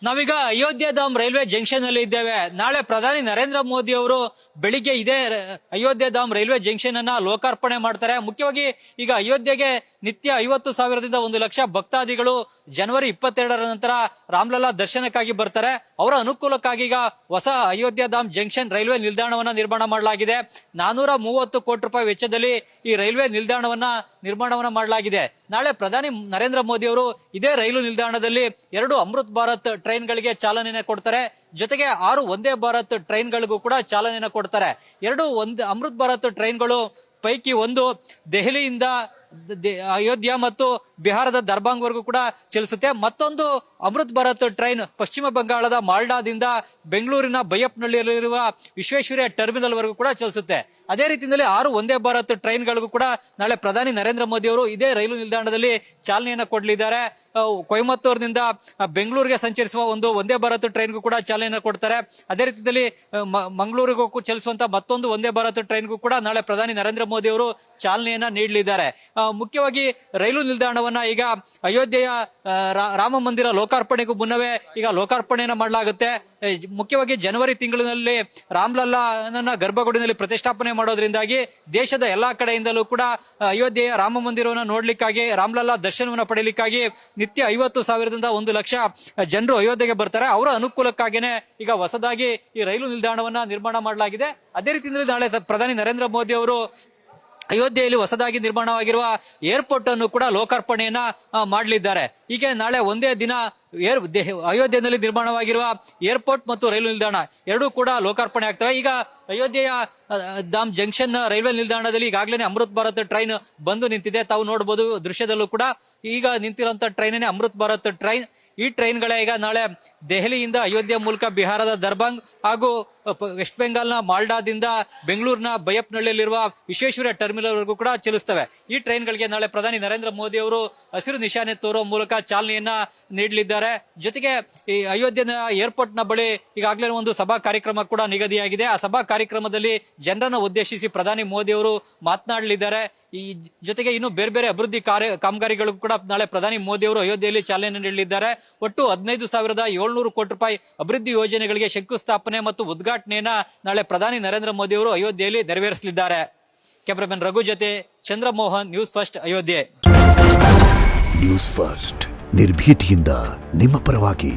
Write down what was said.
ನಾವೀಗ ಅಯೋಧ್ಯಧಾಮ್ railway junction ಅಲ್ಲಿ ಇದ್ದೇವೆ. ನಾಳೆ ಪ್ರಧಾನಿ ನರೇಂದ್ರ ಮೋದಿ ಅವರು ಬೆಳಿಗ್ಗೆ ಇದೇ ಅಯೋಧ್ಯಧಾಮ್ ರೈಲ್ವೆ ಜಂಕ್ಷನ್ ಅನ್ನ ಲೋಕಾರ್ಪಣೆ ಮಾಡ್ತಾರೆ. ಮುಖ್ಯವಾಗಿ ಈಗ ಅಯೋಧ್ಯೆಗೆ ನಿತ್ಯ 50,000ದಿಂದ 1,00,000 ಭಕ್ತಾದಿಗಳು ಜನವರಿ 22ರ ನಂತರ ರಾಮ್ಲಲ್ಲಾ ದರ್ಶನಕ್ಕಾಗಿ ಬರ್ತಾರೆ. ಅವರ ಅನುಕೂಲಕ್ಕಾಗಿ ಈಗ ಹೊಸ ಅಯೋಧ್ಯಧಾಮ್ ಜಂಕ್ಷನ್ ರೈಲ್ವೆ ನಿಲ್ದಾಣವನ್ನ ನಿರ್ಮಾಣ ಮಾಡಲಾಗಿದೆ. 430 ಕೋಟಿ ರೂಪಾಯಿ ವೆಚ್ಚದಲ್ಲಿ ಈ ರೈಲ್ವೆ ನಿಲ್ದಾಣವನ್ನ ನಿರ್ಮಾಣವನ್ನ ಮಾಡಲಾಗಿದೆ. ನಾಳೆ ಪ್ರಧಾನಿ ನರೇಂದ್ರ ಮೋದಿ ಅವರು ಇದೇ ರೈಲು ನಿಲ್ದಾಣದಲ್ಲಿ 2 ಅಮೃತ್ ಭಾರತ್ ಟ್ರೈನ್ ಗಳಿಗೆ ಚಾಲನೆಯನ್ನು ಕೊಡ್ತಾರೆ. ಜೊತೆಗೆ 6 ವಂದೇ ಭಾರತ್ ಟ್ರೈನ್ ಗಳಿಗೂ ಕೂಡ ಚಾಲನೆಯನ್ನು ಕೊಡ್ತಾರೆ. 2 ಅಮೃತ್ ಭಾರತ್ ಟ್ರೈನ್ಗಳು ಪೈಕಿ ಒಂದು ದೆಹಲಿಯಿಂದ ಅಯೋಧ್ಯ ಮತ್ತು ಬಿಹಾರದ ದರ್ಬಾಂಗ್ ವರೆಗೂ ಕೂಡ ಚಲಿಸುತ್ತೆ. ಮತ್ತೊಂದು ಅಮೃತ್ ಭಾರತ್ ಟ್ರೈನ್ ಪಶ್ಚಿಮ ಬಂಗಾಳದ ಮಾಲ್ಡಾದಿಂದ ಬೆಂಗಳೂರಿನ ಬೈಯಪ್ಪನಹಳ್ಳಿಯಲ್ಲಿರುವ ವಿಶ್ವೇಶ್ವರಯ್ಯ ಟರ್ಮಿನಲ್ ವರೆಗೂ ಕೂಡ ಚಲಿಸುತ್ತೆ. ಅದೇ ರೀತಿಯಲ್ಲಿ 6 ವಂದೇ ಭಾರತ್ ಟ್ರೈನ್ ಗಳಿಗೂ ಕೂಡ ನಾಳೆ ಪ್ರಧಾನಿ ನರೇಂದ್ರ ಮೋದಿ ಅವರು ಇದೇ ರೈಲು ನಿಲ್ದಾಣದಲ್ಲಿ ಚಾಲನೆಯನ್ನು ಕೊಡಲಿದ್ದಾರೆ. ಕೊಯಮತ್ತೂರಿನಿಂದ ಬೆಂಗಳೂರಿಗೆ ಸಂಚರಿಸುವ ಒಂದು ವಂದೇ ಭಾರತ್ ಟ್ರೈನ್ಗೂ ಕೂಡ ಚಾಲನೆಯನ್ನು ಕೊಡ್ತಾರೆ. ಅದೇ ರೀತಿಯಲ್ಲಿ ಮಂಗಳೂರಿಗೂ ಚಲಿಸುವಂತ ಮತ್ತೊಂದು ವಂದೇ ಭಾರತ್ ಟ್ರೈನ್ಗೂ ಕೂಡ ನಾಳೆ ಪ್ರಧಾನಿ ನರೇಂದ್ರ ಮೋದಿ ಅವರು ಚಾಲನೆಯನ್ನ ನೀಡಲಿದ್ದಾರೆ. ಮುಖ್ಯವಾಗಿ ರೈಲು ನಿಲ್ದಾಣವನ್ನ ಈಗ ಅಯೋಧ್ಯೆಯ ರಾಮ ಮಂದಿರ ಲೋಕಾರ್ಪಣೆಗೂ ಮುನ್ನವೇ ಈಗ ಲೋಕಾರ್ಪಣೆಯನ್ನ ಮಾಡಲಾಗುತ್ತೆ. ಮುಖ್ಯವಾಗಿ ಜನವರಿ ತಿಂಗಳಿನಲ್ಲಿ ರಾಮ್ಲಲ್ಲಾನ ಗರ್ಭಗುಡಿನಲ್ಲಿ ಪ್ರತಿಷ್ಠಾಪನೆ ಮಾಡೋದ್ರಿಂದಾಗಿ ದೇಶದ ಎಲ್ಲಾ ಕಡೆಯಿಂದಲೂ ಕೂಡ ಅಯೋಧ್ಯೆಯ ರಾಮ ಮಂದಿರವನ್ನು ನೋಡ್ಲಿಕ್ಕಾಗಿ ರಾಮ್ಲಲ್ಲಾ ದರ್ಶನವನ್ನು ಪಡೆಯಲಿಕ್ಕಾಗಿ ನಿತ್ಯ 50,000ದಿಂದ 1,00,000 ಜನರು ಅಯೋಧ್ಯೆಗೆ ಬರ್ತಾರೆ. ಅವರ ಅನುಕೂಲಕ್ಕಾಗಿನೇ ಈಗ ಹೊಸದಾಗಿ ಈ ರೈಲು ನಿಲ್ದಾಣವನ್ನ ನಿರ್ಮಾಣ ಮಾಡಲಾಗಿದೆ. ಅದೇ ರೀತಿಯಲ್ಲಿ ನಾಳೆ ಪ್ರಧಾನಿ ನರೇಂದ್ರ ಮೋದಿ ಅವರು ಅಯೋಧ್ಯೆಯಲ್ಲಿ ಹೊಸದಾಗಿ ನಿರ್ಮಾಣವಾಗಿರುವ ಏರ್ಪೋರ್ಟ್ ಅನ್ನು ಕೂಡ ಲೋಕಾರ್ಪಣೆಯನ್ನ ಮಾಡಲಿದ್ದಾರೆ. ಹೀಗೆ ನಾಳೆ ಒಂದೇ ದಿನ ಅಯೋಧ್ಯೆಯಲ್ಲಿ ನಿರ್ಮಾಣವಾಗಿರುವ ಏರ್ಪೋರ್ಟ್ ಮತ್ತು ರೈಲು ನಿಲ್ದಾಣ ಎರಡೂ ಕೂಡ ಲೋಕಾರ್ಪಣೆ ಆಗ್ತವೆ. ಈಗ ಅಯೋಧ್ಯೆಯ ಧಾಮ್ ಜಂಕ್ಷನ್ ರೈಲ್ವೆ ನಿಲ್ದಾಣದಲ್ಲಿ ಈಗಾಗಲೇ ಅಮೃತ್ ಭಾರತ್ ಟ್ರೈನ್ ಬಂದು ನಿಂತಿದೆ. ತಾವು ನೋಡಬಹುದು ದೃಶ್ಯದಲ್ಲೂ ಕೂಡ ಈಗ ನಿಂತಿರುವಂತಹ ಟ್ರೈನ್ ಅಮೃತ್ ಭಾರತ್ ಟ್ರೈನ್. ಈ ಟ್ರೈನ್ಗಳೇ ಈಗ ನಾಳೆ ದೆಹಲಿಯಿಂದ ಅಯೋಧ್ಯೆ ಮೂಲಕ ಬಿಹಾರದ ದರ್ಬಾಂಗ್ ಹಾಗೂ ವೆಸ್ಟ್ ಬೆಂಗಾಲ್ನ ಮಾಲ್ಡಾದಿಂದ ಬೆಂಗಳೂರಿನ ಬೈಯಪ್ಪನಹಳ್ಳಿಯಲ್ಲಿರುವ ವಿಶ್ವೇಶ್ವರಯ್ಯ ಟರ್ಮಿನಲ್ ವರೆಗೂ ಕೂಡ ಚಲಿಸ್ತವೆ. ಈ ಟ್ರೈನ್ಗಳಿಗೆ ನಾಳೆ ಪ್ರಧಾನಿ ನರೇಂದ್ರ ಮೋದಿ ಅವರು ಹಸಿರು ನಿಶಾನೆ ತೋರುವ ಮೂಲಕ ಚಾಲನೆಯನ್ನ ನೀಡಲಿದ್ದಾರೆ. ಜೊತೆಗೆ ಈ ಅಯೋಧ್ಯೆಯ ಏರ್ಪೋರ್ಟ್ ನ ಬಳಿ ಈಗಾಗಲೇ ಒಂದು ಸಭಾ ಕಾರ್ಯಕ್ರಮ ಕೂಡ ನಿಗದಿಯಾಗಿದೆ. ಆ ಸಭಾ ಕಾರ್ಯಕ್ರಮದಲ್ಲಿ ಜನರನ್ನು ಉದ್ದೇಶಿಸಿ ಪ್ರಧಾನಿ ಮೋದಿ ಅವರು ಮಾತನಾಡಲಿದ್ದಾರೆ. ಈ ಜೊತೆಗೆ ಇನ್ನು ಬೇರೆ ಬೇರೆ ಅಭಿವೃದ್ಧಿ ಕಾಮಗಾರಿಗಳಿಗೂ ಕೂಡ ನಾಳೆ ಪ್ರಧಾನಿ ಮೋದಿ ಅವರು ಅಯೋಧ್ಯೆಯಲ್ಲಿ ಚಾಲನೆ ನೀಡಲಿದ್ದಾರೆ. ಒಟ್ಟು 15,700 ಕೋಟಿ ರೂಪಾಯಿ ಅಭಿವೃದ್ಧಿ ಯೋಜನೆಗಳಿಗೆ ಶಂಕುಸ್ಥಾಪನೆ ಮತ್ತು ಉದ್ಘಾಟನೆಯನ್ನ ನಾಳೆ ಪ್ರಧಾನಿ ನರೇಂದ್ರ ಮೋದಿ ಅವರು ಅಯೋಧ್ಯೆಯಲ್ಲಿ ನೆರವೇರಿಸಲಿದ್ದಾರೆ. ಕ್ಯಾಮರಾಮನ್ ರಘು ಜೊತೆ Chandramohan, news first, Ayodhya. News first ನಿರ್ಭೀತಿಯಿಂದ ನಿಮ್ಮ ಪರವಾಗಿ.